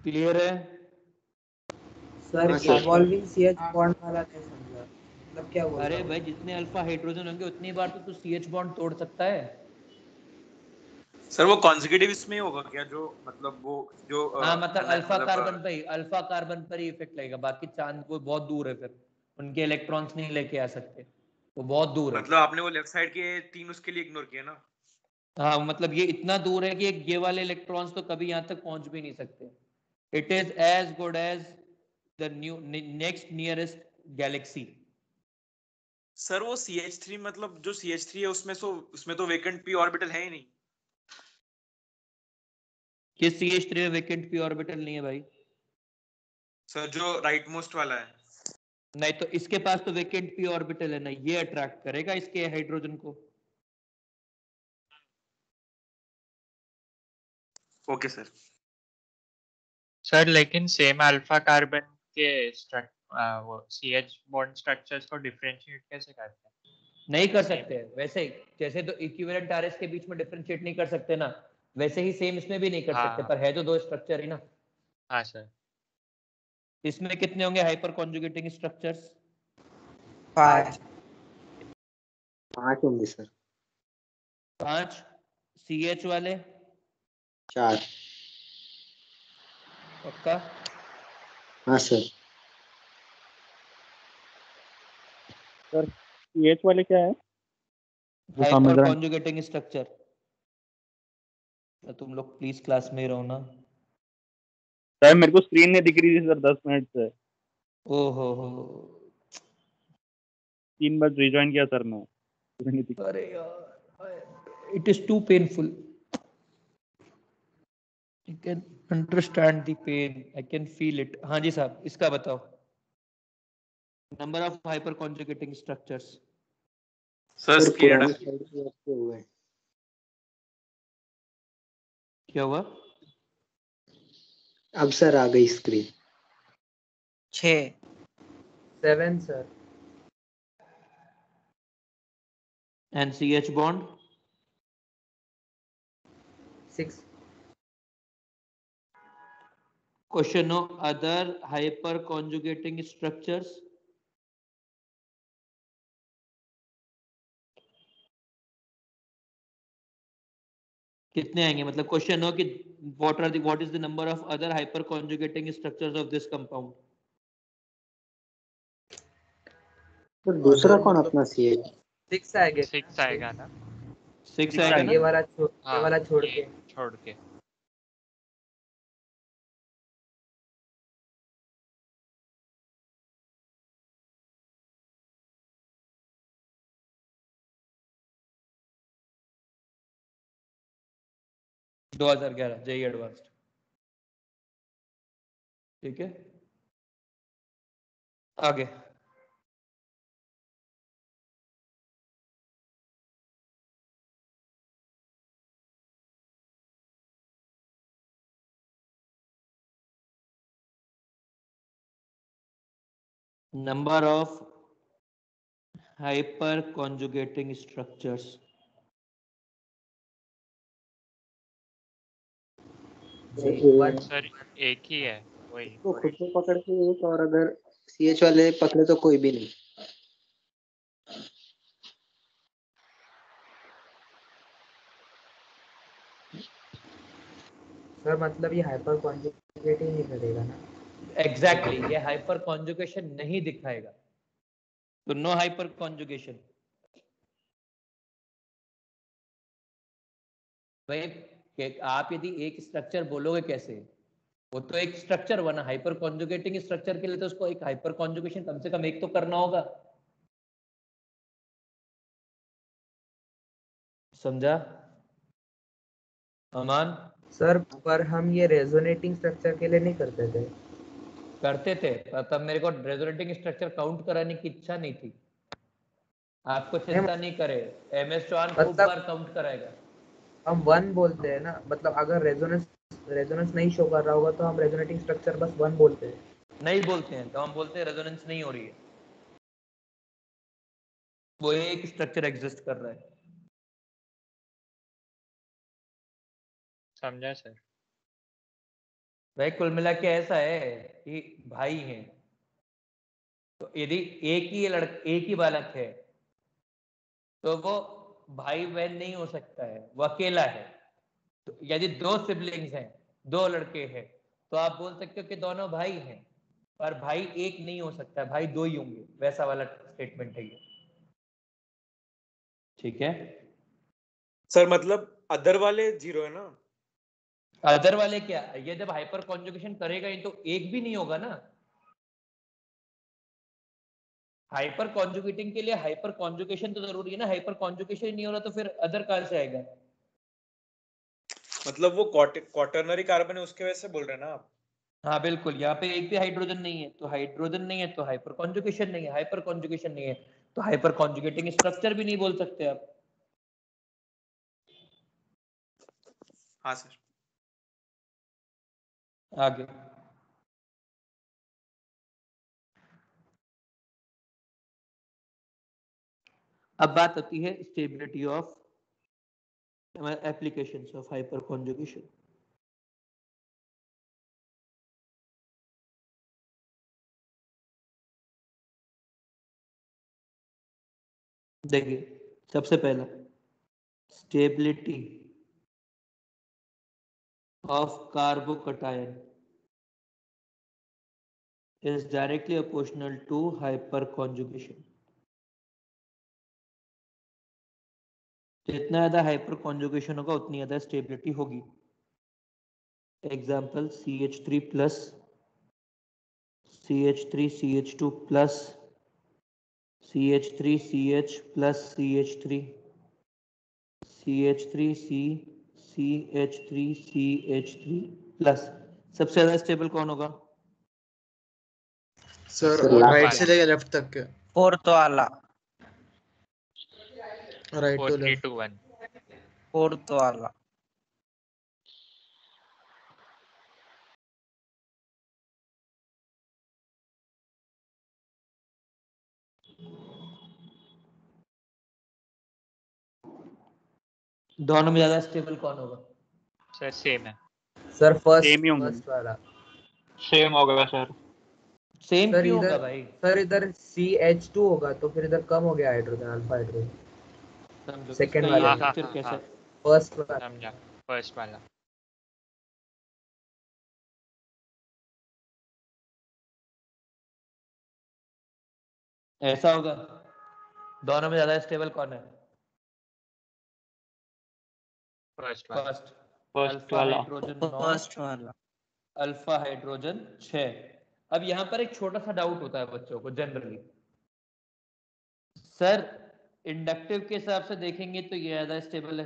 क्लियर है? सर हाँ सर। इवॉल्विंग CH बॉन्ड वाला नहीं समझा, मतलब क्या बोल रहा अरे हूँ? भाई जितने अल्फा हाइड्रोजन होंगे उतनी बार तो तू CH बॉन्ड तोड़ सकता है। सर वो कॉन्जिक्यूटिव इसमें होगा क्या, जो मतलब वो जो हाँ, मतलब अल्फा कार्बन पर ही इफेक्ट लगेगा, बाकी चांद वो बहुत दूर है, फिर उनके इलेक्ट्रॉन्स नहीं लेके आ सकते, वो बहुत दूर है। मतलब आपने वो लेफ्ट साइड के 3 उसके लिए इग्नोर किया ना। हाँ, मतलब ये इतना दूर है कि ये वाले इलेक्ट्रॉन्स तो कभी यहाँ तक पहुंच भी नहीं सकते। It is as good as the next nearest galaxy. Sir वो CH3 मतलब जो CH3 है उसमें तो वेकेंट p ऑर्बिटल है ही नहीं। कि CH3 में वेकेंट p ऑर्बिटल नहीं है भाई। सर जो राइट मोस्ट वाला है। नहीं तो इसके पास तो वेकेंट p ऑर्बिटल है ना, ये अट्रैक्ट करेगा इसके हाइड्रोजन को। Okay sir. सर लेकिन सेम अल्फा कार्बन के वो CH बॉन्ड स्ट्रक्चर्स को डिफरेंशिएट कैसे करते हैं? नहीं कर सकते वैसे ही, जैसे तो इक्विवेलेंट RS के बीच में डिफरेंशिएट नहीं कर सकते ना, वैसे ही सेम इसमें भी नहीं कर सकते, हाँ पर है तो दो स्ट्रक्चर ही ना। हाँ सर। इसमें कितने होंगे हाइपर कॉन्जुगेटिंग स्ट्रक्चर्स? 5 5 होंगे सर। 5। CH वाले 4। पक्का? हाँ सर। सर CH वाले क्या है जो समझ हाइपर रहे हैं? Conjugating structure. तुम लोग प्लीज क्लास में ही रहो ना। सर मेरे को स्क्रीन नहीं दिख रही थी सर 10 मिनट से। ओहो हो, 3 बार रिज्वाइन किया सर मैं, नहीं दिख। अरे यार, it is too painful. I can understand the pain. I can feel it. हाँ जी साहब, इसका बताओ। Number of hyper conjugating structures. Sir sir scared पुरानी स्लाइड पे रखे हुए हैं। क्या हुआ? अब सर आ गई screen. 7 sir. And CH bond 6 question of other hyper conjugating structures. कितने आएंगे? मतलब क्वेश्चन हो कि what is the number of other hyper conjugating structures of this compound. Sir दूसरा कौन अपना CH? 6 आएगा। 6 आएगा ना? 6 आएगा ना? ये वाला हाँ छोड़ ये के। छोड़ के। दो 2011 JEE एडवांस्ड। ठीक है, आगे। Number of hyper conjugating structures. Sir एक ही है वही। तो खुद को पकड़ के एक, और अगर CH वाले पकड़े तो कोई भी नहीं। सर मतलब ये हाइपर कॉन्जुगेटिव नहीं करेगा ना? एग्जैक्टली, ये हाइपर कॉन्जुगेशन नहीं दिखाएगा, तो नो हाइपर कॉन्जुगेशन। भाई आप यदि एक स्ट्रक्चर बोलोगे कैसे, वो तो एक स्ट्रक्चर बना, हाइपर कॉन्जुगेटिंग स्ट्रक्चर के लिए तो उसको एक हाइपर कॉन्जुगेशन कम से कम एक तो करना होगा, समझा अमान? सर पर हम ये रेजोनेटिंग स्ट्रक्चर के लिए नहीं करते थे। करते थे पर तब मेरे को रेजोनेटिंग स्ट्रक्चर काउंट कराने की इच्छा नहीं थी। आपको चिंता नहीं करे, MS चौहान खूब मतलब बार काउंट कराएगा। हम 1 बोलते हैं ना, मतलब अगर रेजोनेंस नहीं शो कर रहा होगा तो हम रेजोनेटिंग स्ट्रक्चर बस 1 बोलते हैं। नहीं बोलते हैं तो हम बोलते हैं रेजोनेंस नहीं हो रही है, वो एक स्ट्रक्चर एग्जिस्ट कर रहा है। समझा सर। भाई कुल मिला के ऐसा है कि भाई हैं, तो यदि एक ही बालक है तो वो भाई बहन नहीं हो सकता है, वो अकेला है। तो यदि 2 सिबलिंग्स हैं, 2 लड़के हैं, तो आप बोल सकते हो कि दोनों भाई हैं, पर भाई एक नहीं हो सकता, भाई 2 ही होंगे, वैसा वाला स्टेटमेंट है ये। ठीक है सर मतलब अदर वाले 0 है ना? अदर वाले क्या, ये जब हाइपर कॉन्जुगेशन करेगा ये तो एक भी नहीं होगा ना। हाइपर कॉन्जुगेटिंग के लिए हाइपर कॉन्जुगेशन तो जरूरी है ना, हाइपर कॉन्जुगेशन नहीं हो रहा तो फिर अदर कहां से आएगा? मतलब वो क्वाटरनरी कार्बन है उसके वजह से बोल रहे हैं ना आप? हाँ बिल्कुल, यहाँ पे एक भी हाइड्रोजन नहीं है, तो हाइड्रोजन नहीं है तो हाइपर कॉन्जुगेशन नहीं है, हाइपर कॉन्जुगेशन नहीं है तो हाइपर कॉन्जुगेटिंग स्ट्रक्चर भी नहीं बोल सकते आप। हाँ सर। आगे अब बात आती है stability of applications of hyper conjugation. देखिए सबसे पहला stability of carbocation is directly proportional to hyperconjugation. जितना ज्यादा हाइपर कॉन्जुगेशन होगा उतनी ज्यादा स्टेबिलिटी होगी। Example CH3 plus CH3 CH2 plus CH3 CH plus CH3 CH3 C CH3 CH3 plus. सबसे ज्यादा स्टेबल कौन होगा? सर Fourth राइट वाला। से लेकर लेफ्ट तक के। फोर्थ वाला। Right to 4 3 left. 2 1। फोर्थ वाला। दोनों में ज्यादा स्टेबल कौन होगा? सर सेम है। सर सेम ही होंगे। फर्स्ट वाला। सेम होगा सर। सेम सर क्यों होगा इधर भाई? सर इधर CH2 होगा तो फिर इधर कम हो गया हाइड्रोजन, अल्फा हाइड्रोजन। समझो सेकंड इसका वाले ये हाँ में। हाँ स्ट्रक्चर हाँ कैसा हाँ, है? फर्स्ट वाला। समझा। फर्स्ट वाला। ऐसा होगा, दोनों में ज्यादा स्टेबल कौन है? फर्स्ट वाला। फर्स्ट। फर्स्ट अल्फा वाला। हाइड्रोजन 9, फर्स्ट वाला। Alpha hydrogen 6। अब यहाँ पर एक छोटा सा डाउट होता है बच्चों को जनरली, सर इंडक्टिव के हिसाब से देखेंगे तो ये ज्यादा स्टेबल है।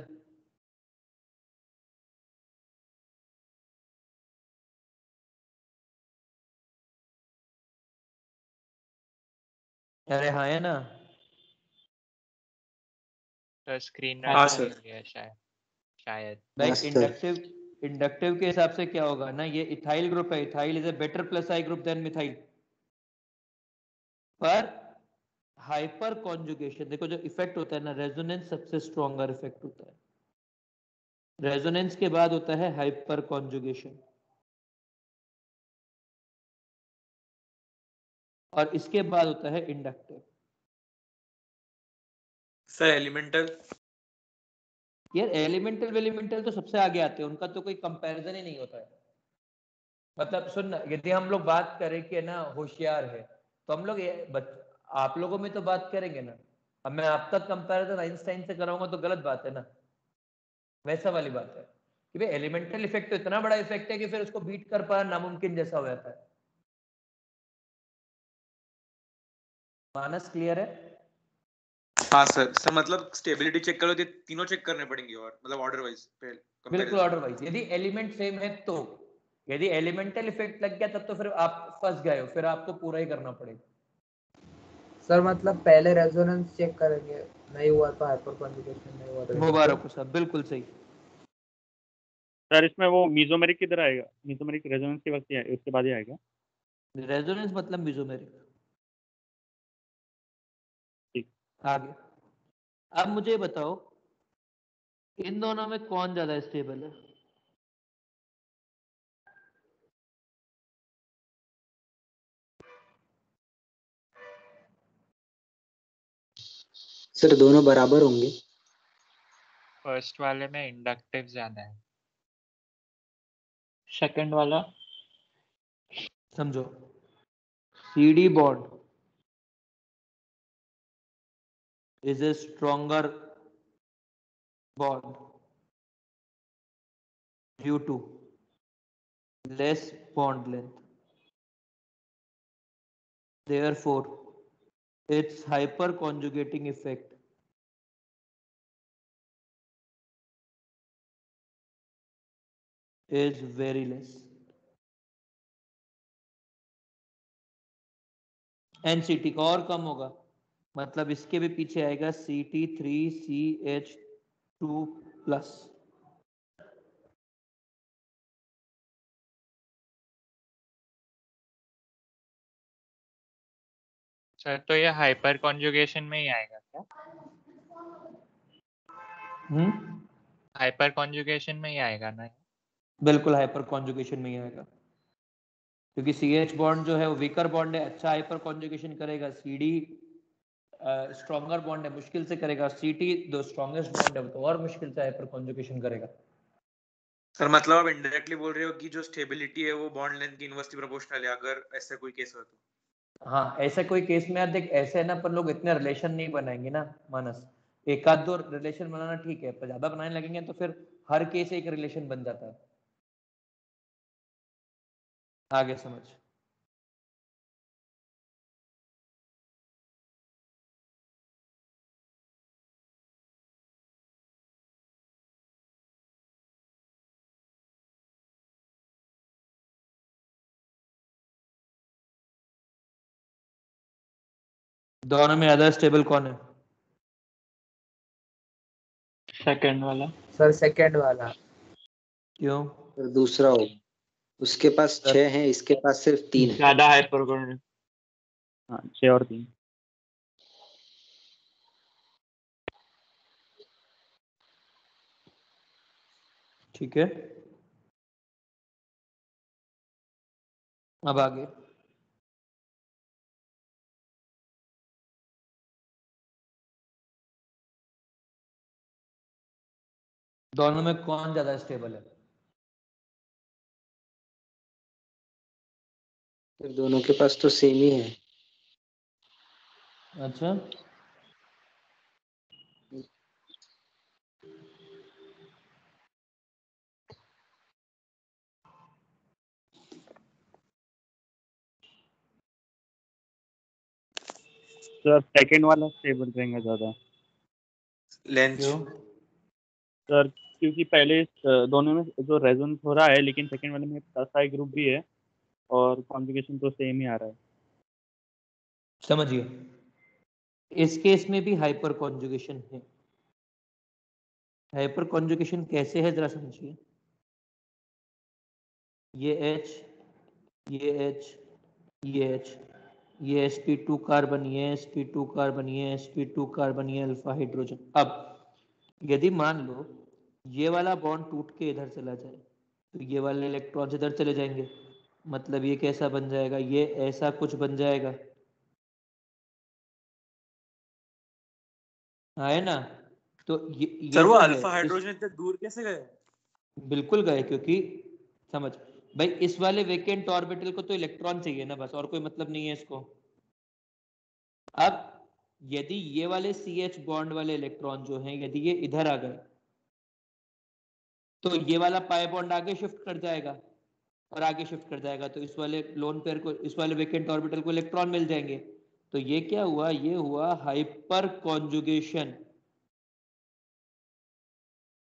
अरे हाँ है ना? तो स्क्रीन हाँ रन सर। नहीं हुई है शायद। शायद। भाई Yes, sir. इंडक्टिव के हिसाब से क्या होगा ना, ये इथाइल ग्रुप है, ethyl is a better plus I group than methyl. पर हाइपर कॉन्जुगेशन देखो जो इफेक्ट होता है ना, रेजोनेंस सबसे स्ट्रॉन्गर इफेक्ट होता है, रेजोनेंस के बाद होता है हाइपर कॉन्जुगेशन, और इसके बाद होता है इंडक्टिव। Sir elemental. यार एलिमेंटल तो सबसे आगे आते हैं, उनका तो कोई कंपैरिजन ही नहीं होता है। मतलब सुन, यदि हम लोग बात करें कि ना होशियार है, तो हम लोग आप लोगों में तो बात करेंगे ना। अब मैं आप तक कंपैरिजन आइंस्टाइन से कराऊंगा तो गलत बात है ना। वैसा वाली बात है कि भाई एलिमेंटल इफेक्ट तो इतना बड़ा इफेक्ट है कि फिर उसको बीट कर पाना नामुमकिन जैसा हो जाता है। मानस क्लियर है? हाँ सर मतलब स्टेबिलिटी चेक करो तो तीनों चेक करने पड़ेंगे और मतलब ऑर्डर वाइज बिल्कुल ऑर्डर वाइज। यदि एलिमेंट सेम है तो, यदि एलिमेंटल इफेक्ट लग गया तब तो फिर आप फंस गए हो, फिर आपको पूरा ही करना पड़ेगा। सर मतलब पहले रेजोनेंस चेक करेंगे, नहीं हुआ तो हाइपर कॉन्जुगेशन, नहीं हुआ तो मुबारक हो साहब, बिल्कुल सही। सर इसमें वो मीजोमेरिक किधर आएगा? मीजोमेरिक रेजोनेंस के वक्त ही उसके बाद ही आएगा? रेजोनेंस मतलब मीजोमेरिक। ठीक। आगे अब मुझे बताओ इन दोनों में कौन ज्यादा स्टेबल है? सर दोनों बराबर होंगे। फर्स्ट वाले में इंडक्टिव ज्यादा है। सेकंड वाला समझो, CD bond is a stronger bond due to less bond length. Therefore, its hyperconjugating effect is very less. NCT का और कम होगा, मतलब इसके भी पीछे आएगा CT3CH2+। सर तो ये हाइपर कॉन्जुगेशन में ही आएगा क्या? हाइपर कॉन्जुगेशन में ही आएगा ना? बिल्कुल हाइपर कॉन्जुगेशन में ही आएगा, क्योंकि CH बॉन्ड जो है वो वीकर बॉन्ड है, अच्छा हाइपर कॉन्जुगेशन करेगा। CD स्ट्रॉन्गर बॉन्ड है, मुश्किल से करेगा। CT दो स्ट्रॉन्गेस्ट बॉन्ड है, वो तो और मुश्किल से हाइपर कॉन्जुगेशन करेगा। सर मतलब आप इनडायरेक्टली बोल रहे हो कि जो स्टेबिलिटी है वो बॉन्ड लेंथ की इनवर्सली प्रोपोर्शनल है, अगर ऐसा कोई केस हो तो? हाँ, ऐसा कोई केस में यार देख, ऐसे है ना, पर लोग इतने रिलेशन नहीं बनाएंगे ना मानस। एक आध दो रिलेशन बनाना ठीक है, पर ज्यादा बनाने लगेंगे तो फिर हर केस एक रिलेशन बन जाता है। आगे समझ। दोनों में ज्यादा स्टेबल कौन है? सेकंड वाला। सर सेकंड वाला। क्यों? सर दूसरा हो, उसके पास 6 है, इसके पास सिर्फ 3 है। ज्यादा हाइपर। हाँ 6 और 3। ठीक है, अब आगे। दोनों में कौन ज्यादा स्टेबल है? सर दोनों के पास तो सेम ही है। अच्छा, सर सेकंड वाला स्टेबल रहेगा ज्यादा। लेंथ? क्यों? सर क्योंकि पहले दोनों में जो रेजोनेंस हो रहा है, लेकिन सेकंड वाले में प्लस आई ग्रुप भी है और कॉन्जुगेशन तो सेम ही आ रहा है। समझिए, इस केस में भी हाइपर कॉन्जुगेशन है। हाइपर कॉन्जुगेशन कैसे है जरा समझिए। ये H, ये H, ये H, ये sp2 कार्बन, ये sp2 कार्बन, ये sp2 कार्बन, ये अल्फा हाइड्रोजन। अब यदि मान लो ये वाला बॉन्ड टूट के इधर चला जाए तो ये वाले इलेक्ट्रॉन इधर चले जाएंगे, मतलब ये कैसा बन जाएगा? ये ऐसा कुछ बन जाएगा, है ना? तो ये सर वो जो है अल्फा हाइड्रोजन इतने दूर कैसे गए? बिल्कुल गए, क्योंकि समझ भाई, इस वाले वेकेंट ऑर्बिटल को तो इलेक्ट्रॉन चाहिए ना, बस, और कोई मतलब नहीं है इसको। अब यदि ये वाले CH बॉन्ड वाले इलेक्ट्रॉन जो हैं, यदि ये इधर आ गए तो ये वाला पाई बॉन्ड आगे शिफ्ट कर जाएगा और आगे शिफ्ट कर जाएगा, तो इस वाले लोन पेयर को, इस वाले वेकेंट ऑर्बिटल को इलेक्ट्रॉन मिल जाएंगे। तो ये क्या हुआ, ये हुआ हाइपर कॉन्जुगेशन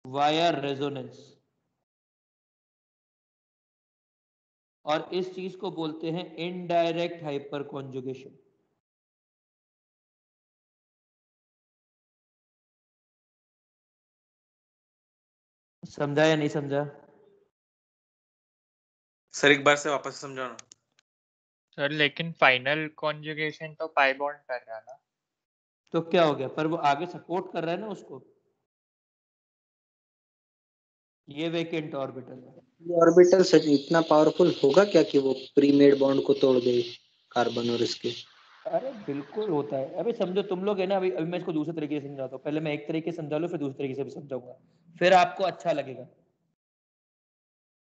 वाया रेजोनेंस, और इस चीज को बोलते हैं इनडायरेक्ट हाइपर कॉन्जुगेशन। समझा या नहीं समझा? सर एक बार से वापस समझाना। सर लेकिन फाइनल कॉन्जुगेशन तो पाई बॉन्ड कर रहा ना। तो क्या हो गया, पर वो आगे सपोर्ट कर रहा है ना उसको, ये वेकेंट ऑर्बिटल है। ये ऑर्बिटल सच इतना पावरफुल होगा क्या कि वो प्री मेड बॉन्ड को तोड़ दे कार्बन और इसके? अरे बिल्कुल होता है। अभी समझो तुम लोग है ना, अभी अभी मैं इसको दूसरे तरीके से समझाता हूँ। पहले मैं एक तरीके से समझा लूँ, फिर दूसरे तरीके से भी समझाऊंगा, फिर आपको अच्छा लगेगा।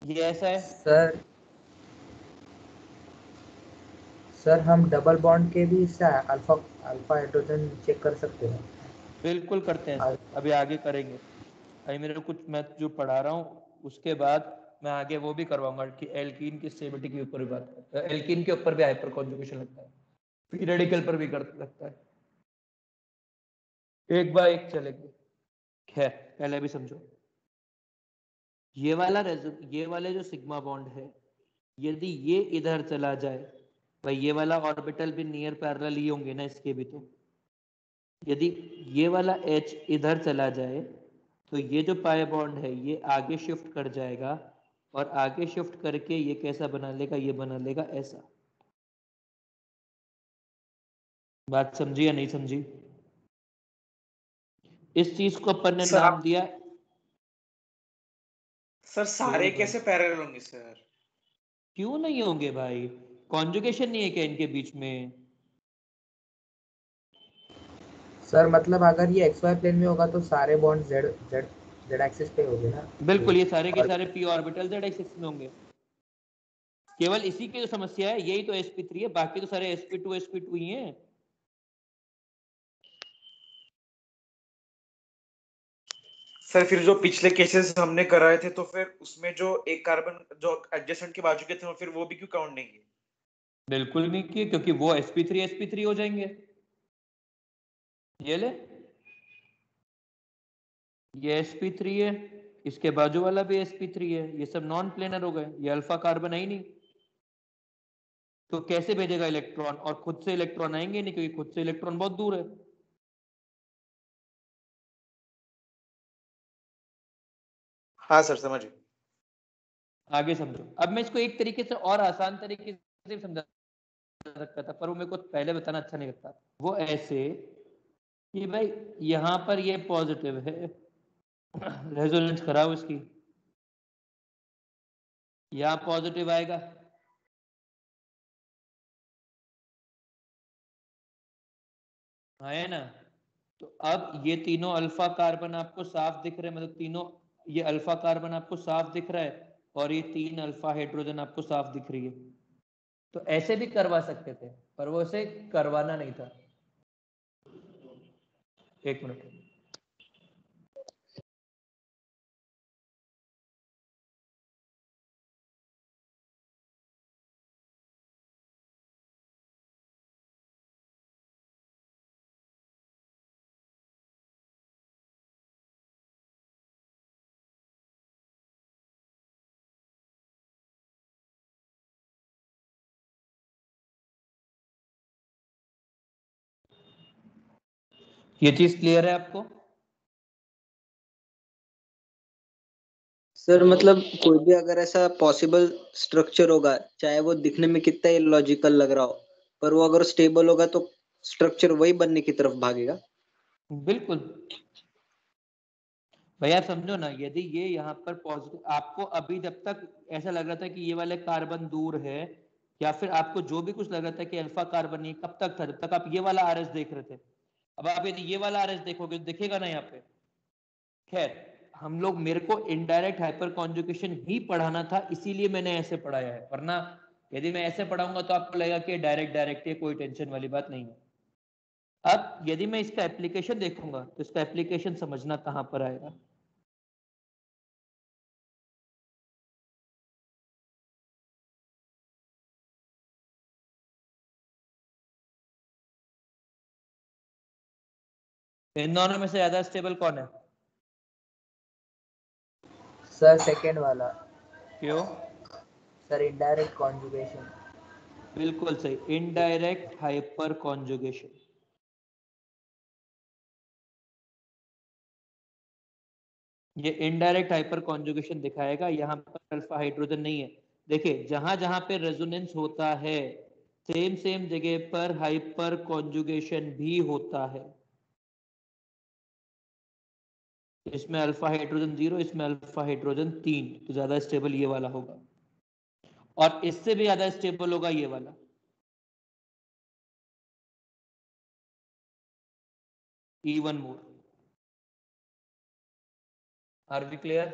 ये ऐसा है सर हम डबल बॉन्ड के भी इससे अल्फा अल्फा हाइड्रोजन चेक कर सकते हैं। बिल्कुल करते हैं सर, अभी आगे करेंगे। अभी मेरे को कुछ मैं जो पढ़ा रहा हूँ उसके बाद मैं आगे वो भी करवाऊंगा कि एल्कीन की स्टेबिलिटी के ऊपर भी बात करते हैं। एल्कीन के ऊपर भी हाइपर कॉन्जुगेशन लगता है, फ्री रेडिकल पर भी कर लगता है, एक बाय एक चलेंगे। खैर पहले भी समझो, ये वाले जो सिग्मा बॉन्ड है, यदि ये इधर चला जाए, भाई ये वाला ऑर्बिटल भी नियर पैरेलल ही होंगे ना इसके भी, तो यदि ये वाला H इधर चला जाए तो ये जो पाई बॉन्ड है ये आगे शिफ्ट कर जाएगा, और आगे शिफ्ट करके ये कैसा बना लेगा, ये बना लेगा ऐसा। बात समझी या नहीं समझी? इस चीज को अपन ने सर नाम दिया। सर सारे कैसे पैरेलल होंगे सर? क्यों नहीं होंगे भाई, कॉन्जुगेशन नहीं है क्या इनके बीच में? सर मतलब अगर ये एक्स वाई प्लेन में होगा तो सारे bond Z Z Z axis पे होंगे ना। बिल्कुल, ये सारे के और सारे पी ऑर्बिटल जेड एक्सिस में होंगे। केवल इसी की जो समस्या है यही तो sp3 है, बाकी तो सारे sp2 ही हैं। सर फिर जो पिछले केसेस हमने कराए थे तो फिर उसमें जो एक कार्बन जो एडजेसेंट के बाजू के थे फिर वो भी क्यों काउंट नहीं किए? बिल्कुल नहीं किए, क्योंकि वो sp3 हो जाएंगे। ये ले, ये sp3 है, इसके बाजू वाला भी sp3 है, ये सब नॉन प्लेनर हो गए, ये अल्फा कार्बन है ही नहीं। तो कैसे भेजेगा इलेक्ट्रॉन, और खुद से इलेक्ट्रॉन आएंगे नहीं, क्योंकि खुद से इलेक्ट्रॉन बहुत दूर है। हाँ सर समझ गए। आगे समझो। अब मैं इसको एक तरीके से और आसान तरीके से समझा सकता था, पर वो मेरे को पहले बताना अच्छा नहीं लगता। वो ऐसे कि भाई यहां पर ये पॉजिटिव है, रेजोनेंस कराओ इसकी, यहां पॉजिटिव आएगा, है ना? तो अब ये तीनों अल्फा कार्बन आपको साफ दिख रहे हैं, मतलब तीनों ये अल्फा कार्बन आपको साफ दिख रहा है, और ये 3 अल्फा हाइड्रोजन आपको साफ दिख रही है। तो ऐसे भी करवा सकते थे, पर वो ऐसे करवाना नहीं था। एक मिनट। ये चीज क्लियर है आपको? सर मतलब कोई भी अगर ऐसा पॉसिबल स्ट्रक्चर होगा, चाहे वो दिखने में कितना ही लॉजिकल लग रहा हो, पर वो अगर स्टेबल होगा तो स्ट्रक्चर वही बनने की तरफ भागेगा। बिल्कुल भैया, समझो ना, यदि ये यहाँ पर पॉजिटिव, आपको अभी जब तक ऐसा लग रहा था कि ये वाले कार्बन दूर है, या फिर आपको जो भी कुछ लग रहा था कि अल्फा कार्बन नहीं, कब तक था? जब तक आप ये वाला आरएस देख रहे थे। अब आप यदि ये वाला आरएस देखोगे तो दिखेगा ना यहाँ पे। खैर, हम लोग, मेरे को इनडायरेक्ट हाइपर कॉन्जुगेशन ही पढ़ाना था, इसीलिए मैंने ऐसे पढ़ाया है, वरना यदि मैं ऐसे पढ़ाऊंगा तो आपको लगेगा कि डायरेक्ट डायरेक्ट है, कोई टेंशन वाली बात नहीं है। अब यदि मैं इसका एप्लीकेशन देखूंगा तो इसका एप्लीकेशन समझना कहां पर आएगा। इन दोनों में से ज्यादा स्टेबल कौन है? सर सेकंड वाला। क्यों? Sir indirect conjugation. बिल्कुल सही, इनडायरेक्ट हाइपर कॉन्जुगेशन। ये इनडायरेक्ट हाइपर कॉन्जुगेशन दिखाएगा, यहाँ पर अल्फा हाइड्रोजन नहीं है। देखिए जहां जहां पे रेजोनेंस होता है सेम सेम जगह पर हाइपर कॉन्जुगेशन भी होता है। इसमें अल्फा हाइड्रोजन 0, इसमें अल्फा हाइड्रोजन 3, तो ज्यादा स्टेबल ये वाला होगा, और इससे भी ज्यादा स्टेबल होगा ये वाला। even more. Are we clear?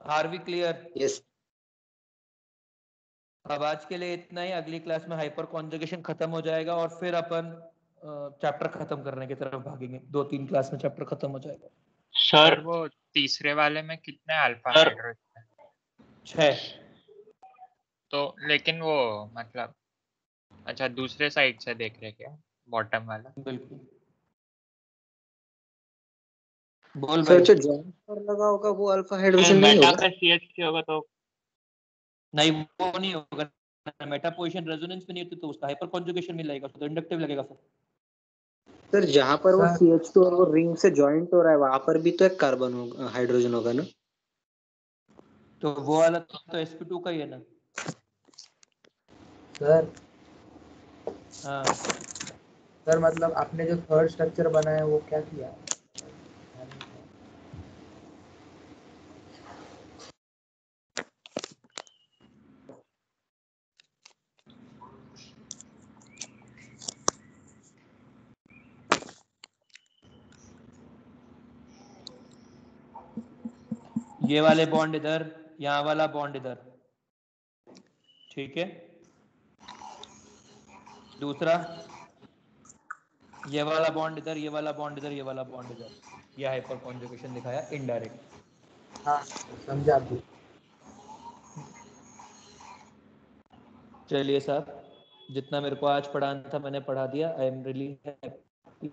Are we clear? Yes. अब आज के लिए इतना ही, अगली क्लास में हाइपर कॉन्जुगेशन खत्म हो जाएगा और फिर अपन चैप्टर खत्म करने की तरफ भागेंगे। 2-3 क्लास में चैप्टर खत्म हो जाएगा। सर वो तीसरे वाले में कितने अल्फा हाइड्रोजन है? 6। तो लेकिन वो मतलब अच्छा दूसरे साइड से देख रहे क्या, बॉटम वाला? बिल्कुल। बोल सर भाई। जो जॉइंट पर लगा होगा वो अल्फा हाइड्रोजन नहीं मेटा होगा? पे CH होगा तो नहीं वो नहीं होगा, मेटा पोजीशन रेजोनेंस में नहीं होती तो उसका हाइपर कॉन्जुगेशन में लगेगा, तो इंडक्टिव लगेगा फिर। सर जहाँ पर वो सर CH2 और वो रिंग से जॉइंट हो रहा है वहां पर भी तो एक कार्बन होगा, हाइड्रोजन होगा ना? तो वो वाला तो sp2 का ही है ना। सर हाँ सर मतलब आपने जो थर्ड स्ट्रक्चर बनाया वो क्या किया? ये वाले बॉन्ड इधर, यहाँ वाला बॉन्ड इधर, ठीक है। दूसरा ये वाला बॉन्ड इधर, ये वाला बॉन्ड इधर, ये वाला बॉन्ड इधर, ये हाइपर कॉन्जुगेशन दिखाया इनडायरेक्ट। हाँ समझा अभी। चलिए साहब, जितना मेरे को आज पढ़ाना था मैंने पढ़ा दिया। I am really happy.